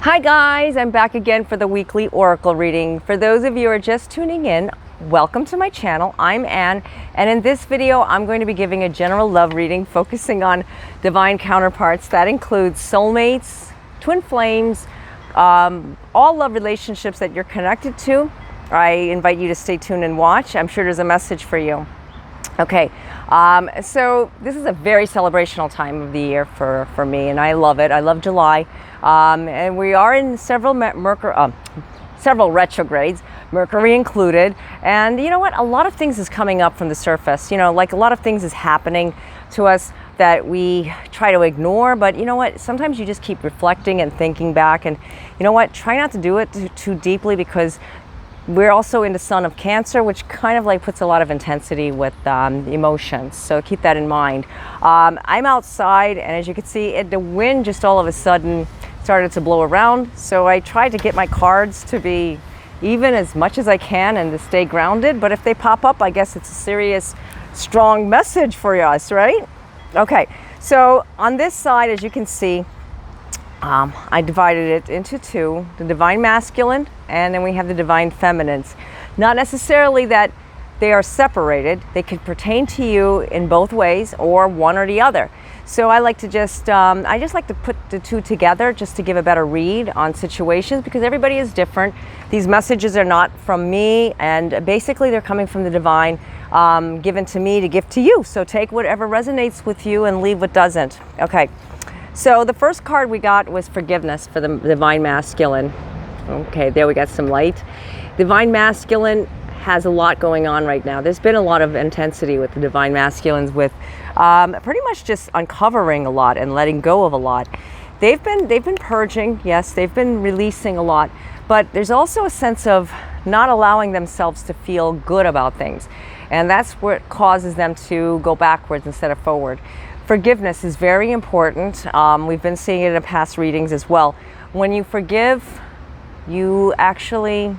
Hi guys, I'm back again for the weekly oracle reading. For those of you who are just tuning in, welcome to my channel. I'm Anne, and in this video I'm going to be giving a general love reading focusing on divine counterparts. That includes soulmates, twin flames, all love relationships that you're connected to. I invite you to stay tuned and watch. I'm sure there's a message for you. Okay, so this is a very celebrational time of the year for me, and I love it. I love July, and we are in several retrogrades, Mercury included. And you know what? A lot of things is coming up from the surface. You know, like a lot of things is happening to us that we try to ignore. But you know what? Sometimes you just keep reflecting and thinking back, and you know what? Try not to do it too deeply, because we're also in the sun of Cancer, which kind of like puts a lot of intensity with emotions. So keep that in mind. I'm outside, and as you can see, the wind just all of a sudden started to blow around. So I tried to get my cards to be even as much as I can and to stay grounded. But if they pop up, I guess it's a serious, strong message for us, right? Okay, so on this side, as you can see, I divided it into two, the divine masculine, and then we have the divine feminines. Not necessarily that they are separated. They could pertain to you in both ways, or one or the other. So I like to just, I just like to put the two together just to give a better read on situations, because everybody is different. These messages are not from me, and basically they're coming from the divine, given to me to give to you. So take whatever resonates with you and leave what doesn't. Okay. So the first card we got was forgiveness for the divine masculine. Okay, there we got some light. Divine masculine has a lot going on right now. There's been a lot of intensity with the divine masculines, with pretty much just uncovering a lot and letting go of a lot. They've been purging, yes, they've been releasing a lot, but there's also a sense of not allowing themselves to feel good about things. And that's what causes them to go backwards instead of forward. Forgiveness is very important. We've been seeing it in past readings as well. When you forgive, you actually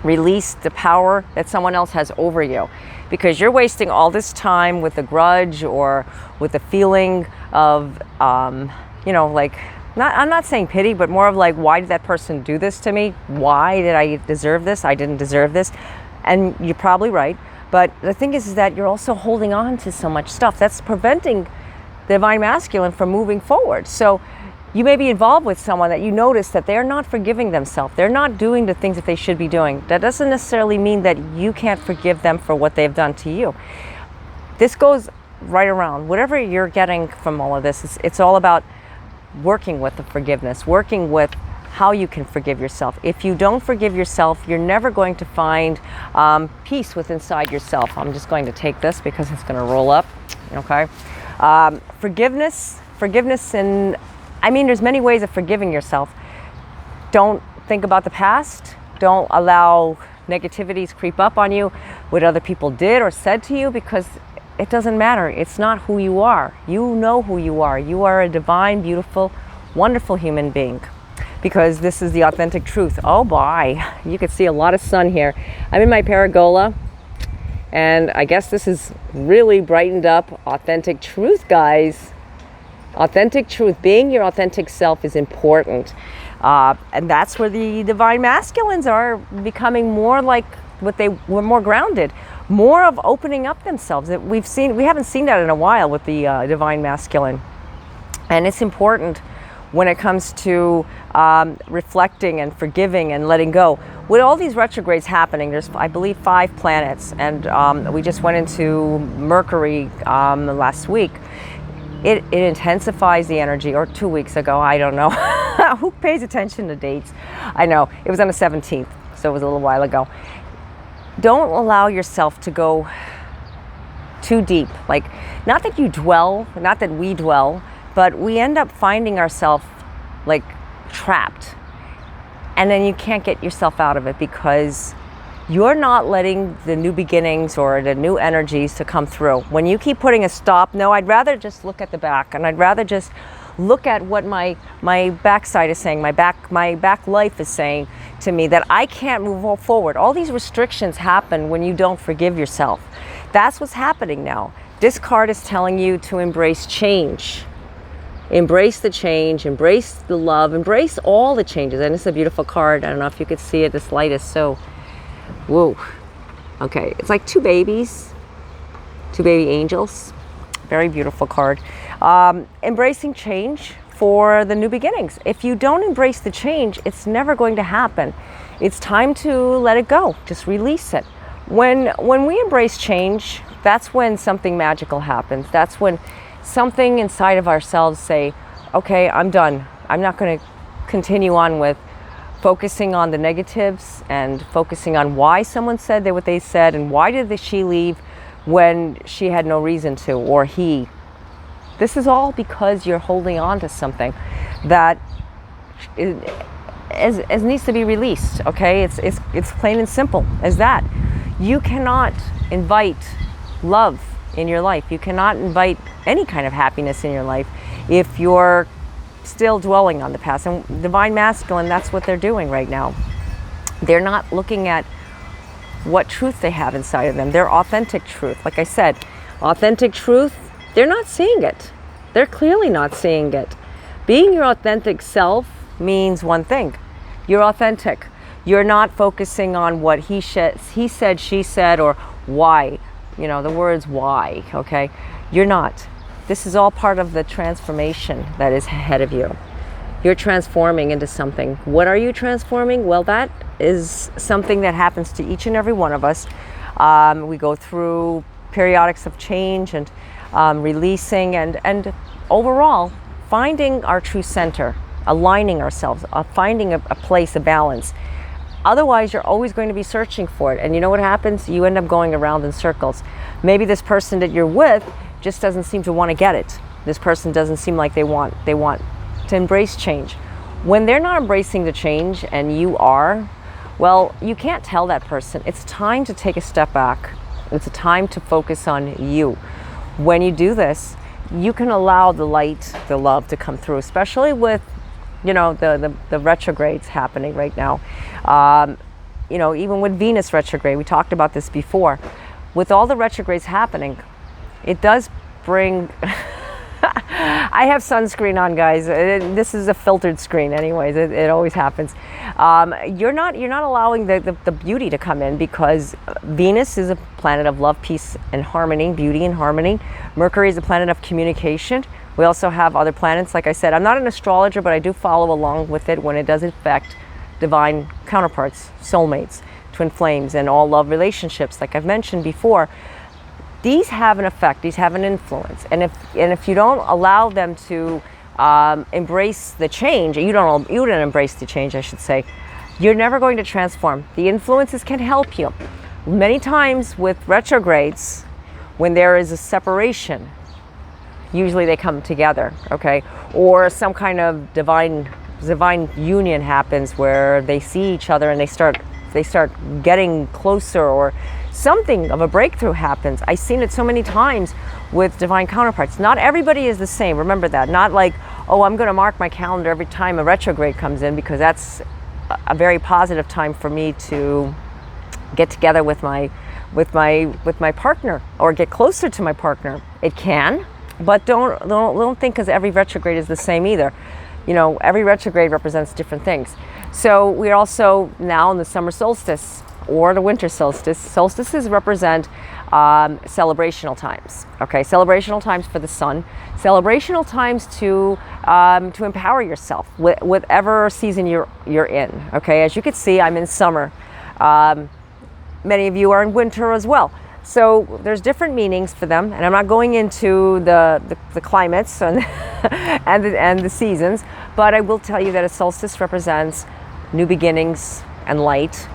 release the power that someone else has over you, because you're wasting all this time with a grudge or with a feeling of, you know, like, I'm not saying pity, but more of like, why did that person do this to me? Why did I deserve this? I didn't deserve this. And you're probably right. But the thing is that you're also holding on to so much stuff that's preventing the divine masculine from moving forward. So you may be involved with someone that you notice that they're not forgiving themselves. They're not doing the things that they should be doing. That doesn't necessarily mean that you can't forgive them for what they've done to you. This goes right around. Whatever you're getting from all of this, it's all about working with the forgiveness, working with how you can forgive yourself. If you don't forgive yourself, you're never going to find peace within inside yourself. I'm just going to take this because it's going to roll up. Okay. Forgiveness, and I mean, there's many ways of forgiving yourself. Don't think about the past. Don't allow negativities creep up on you, what other people did or said to you, because it doesn't matter. It's not who you are. You know who you are. You are a divine, beautiful, wonderful human being, because this is the authentic truth. Oh boy, you can see a lot of sun here. I'm in my pergola, and I guess this is really brightened up. Authentic truth, guys. Authentic truth. Being your authentic self is important. And that's where the divine masculines are becoming more like what they were, more grounded, more of opening up themselves. We haven't seen that in a while with the divine masculine. And it's important when it comes to reflecting and forgiving and letting go. With all these retrogrades happening, there's, I believe, 5 planets, and we just went into Mercury last week. It intensifies the energy, or 2 weeks ago, I don't know. Who pays attention to dates? I know, it was on the 17th, so it was a little while ago. Don't allow yourself to go too deep. Like, not that you dwell, not that we dwell, but we end up finding ourselves like trapped. And then you can't get yourself out of it because you're not letting the new beginnings or the new energies to come through. When you keep putting a stop, no, I'd rather just look at the back, and I'd rather just look at what my backside is saying, my back life is saying to me, that I can't move forward. All these restrictions happen when you don't forgive yourself. That's what's happening now. This card is telling you to embrace change. Embrace the change, embrace the love, embrace all the changes. And it's a beautiful card. I don't know if you could see it. This light is so, whoa. Okay, it's like two baby angels. Very beautiful card. Embracing change for the new beginnings. If you don't embrace the change, it's never going to happen. It's time to let it go. Just release it. When we embrace change, that's when something magical happens. That's when something inside of ourselves say, okay, I'm done. I'm not going to continue on with focusing on the negatives and focusing on why someone said what they said and why did she leave when she had no reason to, or he. This is all because you're holding on to something that needs to be released, okay? It's plain and simple as that. You cannot invite love in your life. You cannot invite any kind of happiness in your life if you're still dwelling on the past. And Divine Masculine, that's what they're doing right now. They're not looking at what truth they have inside of them. Their authentic truth. Like I said, authentic truth, they're not seeing it. They're clearly not seeing it. Being your authentic self means one thing. You're authentic. You're not focusing on what he said, she said, or why. You know, the words why, okay? You're not. This is all part of the transformation that is ahead of you. You're transforming into something. What are you transforming? Well, that is something that happens to each and every one of us. We go through periodics of change and releasing and overall finding our true center, aligning ourselves, finding a place, a balance. Otherwise, you're always going to be searching for it. And you know what happens? You end up going around in circles. Maybe this person that you're with just doesn't seem to want to get it. This person doesn't seem like they want to embrace change. When they're not embracing the change and you are, well, you can't tell that person. It's time to take a step back. It's a time to focus on you. When you do this, you can allow the light, the love to come through, especially with the retrogrades happening right now. Even with Venus retrograde, we talked about this before. With all the retrogrades happening, it does bring I have sunscreen on, guys. This is a filtered screen anyways. It always happens. You're not allowing the beauty to come in, because Venus is a planet of love, peace, and harmony, beauty and harmony. Mercury is a planet of communication. We also have other planets. Like I said, I'm not an astrologer, but I do follow along with it when it does affect divine counterparts, soulmates, twin flames, and all love relationships, like I've mentioned before. These have an effect, these have an influence. And if you don't allow them to embrace the change, you don't embrace the change, I should say, you're never going to transform. The influences can help you. Many times with retrogrades, when there is a separation, usually they come together, okay? Or some kind of divine union happens where they see each other and they start getting closer, or something of a breakthrough happens. I've seen it so many times with divine counterparts. Not everybody is the same. Remember that. Not like, oh, I'm going to mark my calendar every time a retrograde comes in, because that's a very positive time for me to get together with my partner, or get closer to my partner. It can, but don't think because every retrograde is the same either. Every retrograde represents different things. So we're also now in the summer solstice or the winter solstice. Solstices represent celebrational times. Okay, celebrational times for the sun. Celebrational times to empower yourself, whatever season you're in. Okay, as you can see, I'm in summer. Many of you are in winter as well. So there's different meanings for them, and I'm not going into the climates and and the seasons, but I will tell you that a solstice represents new beginnings and light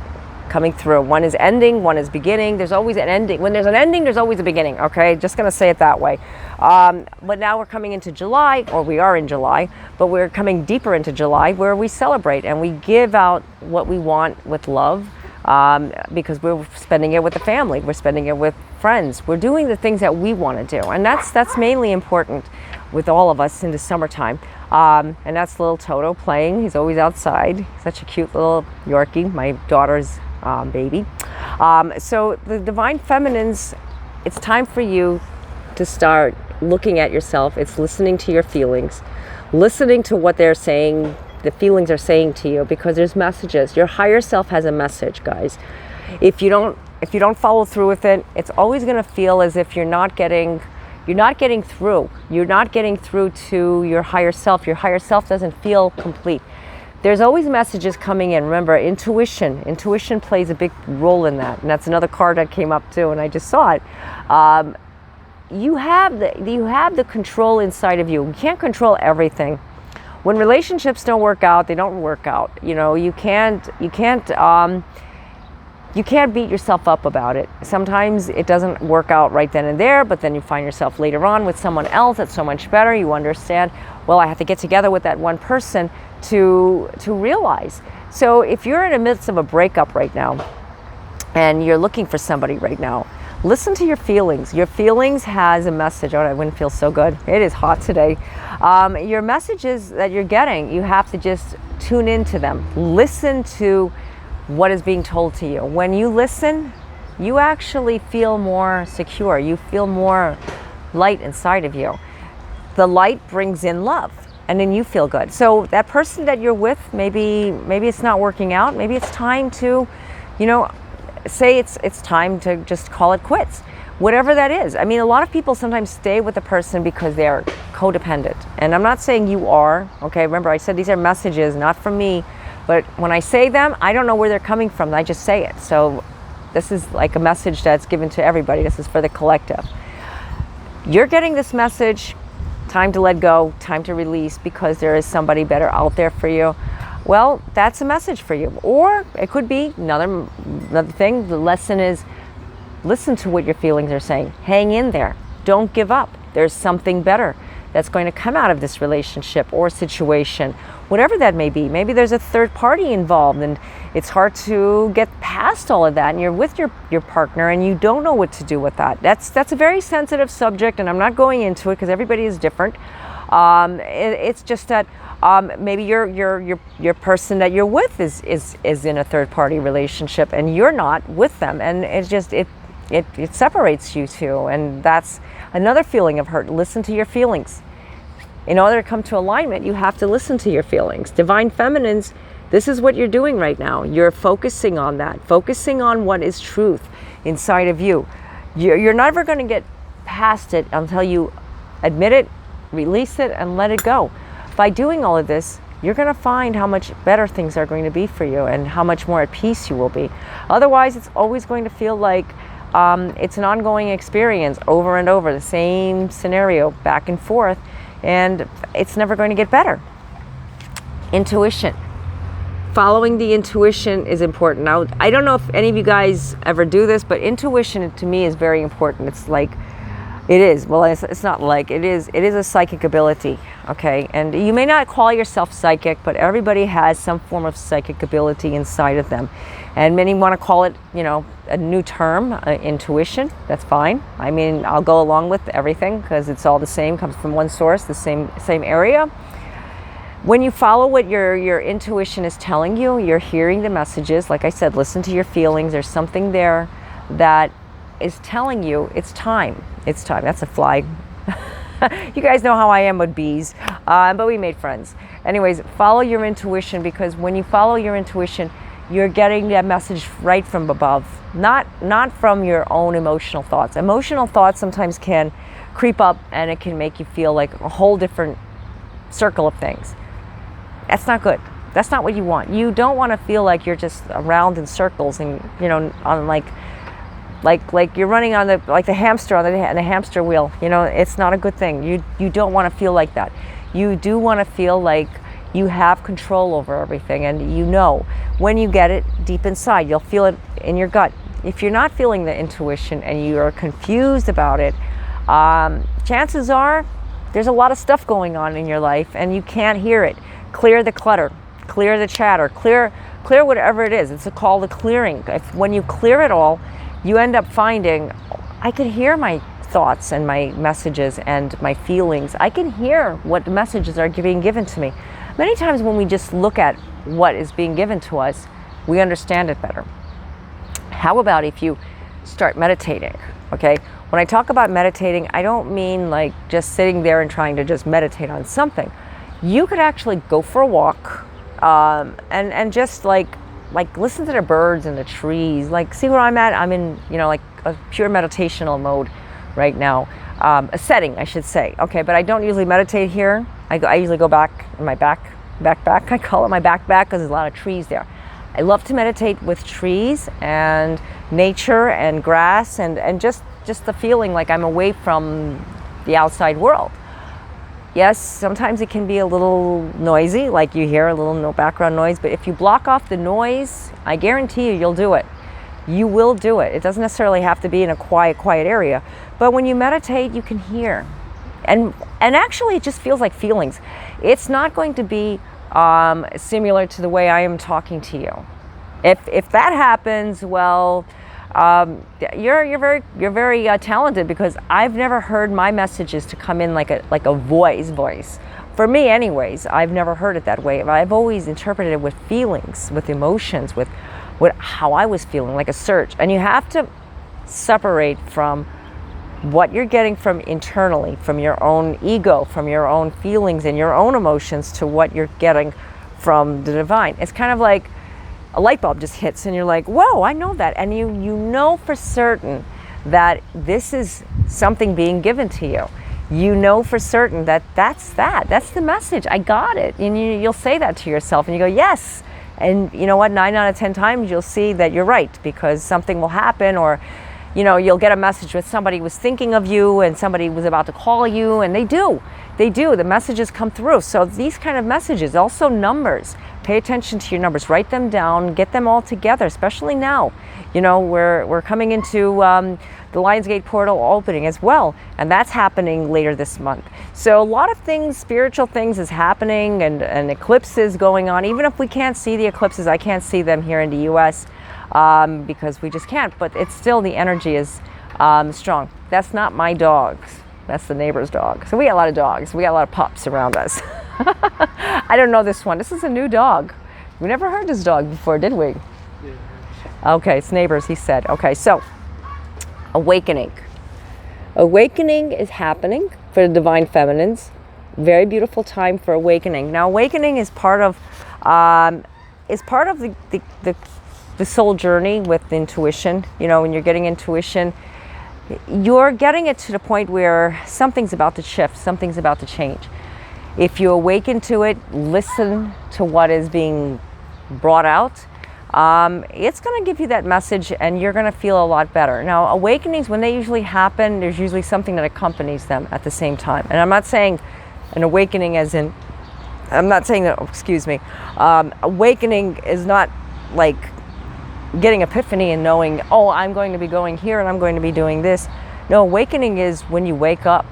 coming through. One is ending, one is beginning. There's always an ending. When there's an ending, there's always a beginning, okay? Just gonna say it that way. But now we're coming into July, or we are in July, but we're coming deeper into July, where we celebrate and we give out what we want with love, because we're spending it with the family, we're spending it with friends, we're doing the things that we want to do, and that's mainly important with all of us in the summertime. And that's little Toto playing. He's always outside. Such a cute little Yorkie, my daughter's baby. So the divine feminines, it's time for you to start looking at yourself. It's listening to your feelings. listening to what they're saying, the feelings are saying to you, because there's messages. Your higher self has a message, guys. If you don't follow through with it, it's always going to feel as if you're not getting through. You're not getting through to your higher self. Your higher self doesn't feel complete. There's always messages coming in. Remember, intuition plays a big role in that, and that's another card that came up too, and I just saw it. You have the control inside of you. You can't control everything. When relationships don't work out, they don't work out. You know, you can't beat yourself up about it. Sometimes it doesn't work out right then and there, but then you find yourself later on with someone else that's so much better. You understand, well, I have to get together with that one person to realize. So if you're in the midst of a breakup right now and you're looking for somebody right now, listen to your feelings. Your feelings has a message. Oh, I wouldn't feel so good. It is hot today. Your messages that you're getting, you have to just tune into them. Listen to what is being told to you. When you listen, you actually feel more secure. You feel more light inside of you. The light brings in love, and then you feel good. So that person that you're with, maybe it's not working out. Maybe it's time to, say it's time to just call it quits. Whatever that is. I mean, a lot of people sometimes stay with a person because they're codependent. And I'm not saying you are, okay? Remember, I said these are messages, not from me. But when I say them, I don't know where they're coming from. I just say it. So this is like a message that's given to everybody. This is for the collective. You're getting this message, time to let go, time to release, because there is somebody better out there for you. Well, that's a message for you. Or it could be another thing. The lesson is listen to what your feelings are saying. Hang in there. Don't give up. There's something better that's going to come out of this relationship or situation, whatever that may be. Maybe there's a third party involved and it's hard to get past all of that, and you're with your partner and you don't know what to do with that. That's a very sensitive subject, and I'm not going into it because everybody is different. It's just that maybe your person that you're with is in a third party relationship and you're not with them, and it's just it separates you two, and that's another feeling of hurt. Listen to your feelings. In order to come to alignment, you have to listen to your feelings. Divine Feminines, this is what you're doing right now. You're focusing on that, focusing on what is truth inside of you. You're never going to get past it until you admit it, release it, and let it go. By doing all of this, you're going to find how much better things are going to be for you and how much more at peace you will be. Otherwise, it's always going to feel like it's an ongoing experience over and over, the same scenario back and forth, and it's never going to get better. Intuition. Following the intuition is important. Now, I don't know if any of you guys ever do this, but intuition to me is very important. It's like, it is, well, it's not like, it is a psychic ability, okay? And you may not call yourself psychic, but everybody has some form of psychic ability inside of them. And many want to call it, a new term, intuition. That's fine. I mean, I'll go along with everything because it's all the same, comes from one source, the same area. When you follow what your intuition is telling you, you're hearing the messages. Like I said, listen to your feelings. There's something there that is telling you it's time. It's time. That's a fly. You guys know how I am with bees, but we made friends. Anyways, follow your intuition, because when you follow your intuition, you're getting that message right from above, not from your own emotional thoughts. Emotional thoughts sometimes can creep up and it can make you feel like a whole different circle of things. That's not good. That's not what you want. You don't want to feel like you're just around in circles and, on like you're running on the hamster on the hamster wheel. It's not a good thing. You don't want to feel like that. You do want to feel like you have control over everything, and when you get it deep inside, you'll feel it in your gut. If you're not feeling the intuition and you are confused about it, chances are there's a lot of stuff going on in your life and you can't hear it. Clear the clutter, clear the chatter, clear whatever it is. It's called a clearing. When you clear it all, you end up finding, I can hear my thoughts and my messages and my feelings. I can hear what the messages are being given to me. Many times when we just look at what is being given to us, we understand it better. How about if you start meditating, okay? When I talk about meditating, I don't mean like just sitting there and trying to just meditate on something. you could actually go for a walk, and just like listen to the birds and the trees. Like, see where I'm at? I'm in, like a pure meditational mode right now. A setting, I should say. Okay, but I don't usually meditate here. I usually go back in my backpack. I call it my backpack because there's a lot of trees there. I love to meditate with trees and nature and grass and just the feeling like I'm away from the outside world. Yes, sometimes it can be a little noisy, like you hear a little no background noise, but if you block off the noise, I guarantee you'll do it. You will do it. It doesn't necessarily have to be in a quiet area, but when you meditate, you can hear. And actually, it just feels like feelings. It's not going to be similar to the way I am talking to you. If that happens, well, you're very talented, because I've never heard my messages to come in like a voice. For me, anyways, I've never heard it that way. I've always interpreted it with feelings, with emotions, with how I was feeling, like a surge. And you have to separate from what you're getting from internally, from your own ego, from your own feelings and your own emotions, to what you're getting from the divine. It's kind of like a light bulb just hits and you're like, whoa, I know that. And you know for certain that this is something being given to you. You know for certain that that's the message. I got it. And you'll say that to yourself and you go, yes. And you know what, 9 out of 10 times you'll see that you're right, because something will happen, or you'll get a message with somebody was thinking of you and somebody was about to call you, and they do. The messages come through. So these kind of messages, also numbers, pay attention to your numbers, write them down, get them all together, especially now. We're coming into the Lionsgate portal opening as well, and that's happening later this month. So a lot of things, spiritual things is happening, and eclipses going on. Even if we can't see the eclipses, I can't see them here in the US, because we just can't, but it's still, the energy is strong. That's not my dogs. That's the neighbor's dog. So we got a lot of dogs. We got a lot of pups around us. I don't know this one. This is a new dog. We never heard this dog before, did we? Yeah. Okay, it's neighbors, he said. Okay, so awakening. Awakening is happening for the divine feminines. Very beautiful time for awakening. Now, awakening is part of the soul journey with intuition. When you're getting intuition, you're getting it to the point where something's about to shift, something's about to change. If you awaken to it, listen to what is being brought out, it's going to give you that message, and you're going to feel a lot better. Now, awakenings, when they usually happen, there's usually something that accompanies them at the same time. And I'm not saying an awakening as in, I'm not saying that, awakening is not like getting epiphany and knowing, oh, I'm going to be going here and I'm going to be doing this. No, awakening is when you wake up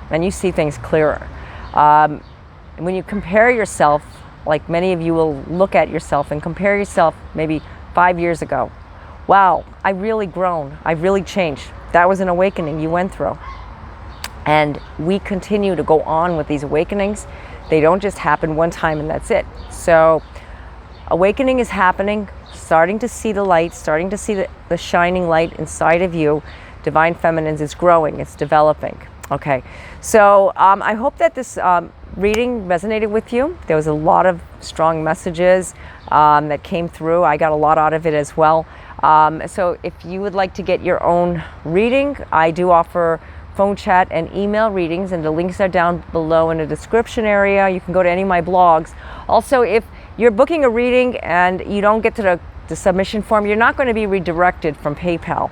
and you see things clearer. When you compare yourself, like many of you will look at yourself and compare yourself maybe 5 years ago. Wow, I've really grown. I've really changed. That was an awakening you went through. And we continue to go on with these awakenings. They don't just happen one time and that's it. So awakening is happening, starting to see the light, starting to see the shining light inside of you. Divine Feminines is growing, it's developing. Okay, so I hope that this reading resonated with you. There was a lot of strong messages that came through. I got a lot out of it as well. So if you would like to get your own reading, I do offer phone chat and email readings, and the links are down below in the description area. You can go to any of my blogs. Also, if you're booking a reading and you don't get to the submission form, you're not going to be redirected from PayPal.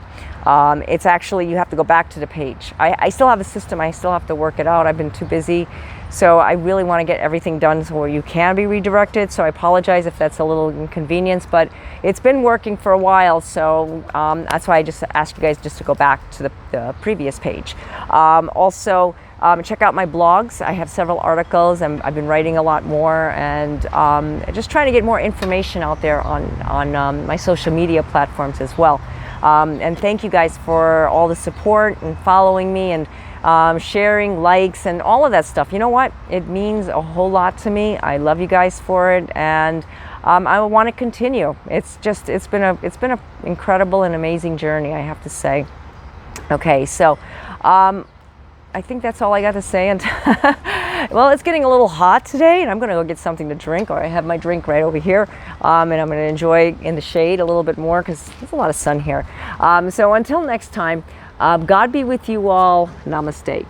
It's actually, you have to go back to the page. I still have a system. I still have to work it out. I've been too busy. So I really want to get everything done so where you can be redirected. So I apologize if that's a little inconvenience, but it's been working for a while. So that's why I just asked you guys just to go back to the previous page. Also, check out my blogs. I have several articles, and I've been writing a lot more, and just trying to get more information out there on my social media platforms as well. And thank you guys for all the support and following me and sharing, likes, and all of that stuff. You know what? It means a whole lot to me. I love you guys for it, and I want to continue. It's been an incredible and amazing journey, I have to say. Okay, so I think that's all I got to say Well, it's getting a little hot today, and I'm going to go get something to drink, or I have my drink right over here, and I'm going to enjoy in the shade a little bit more because there's a lot of sun here. So until next time, God be with you all. Namaste.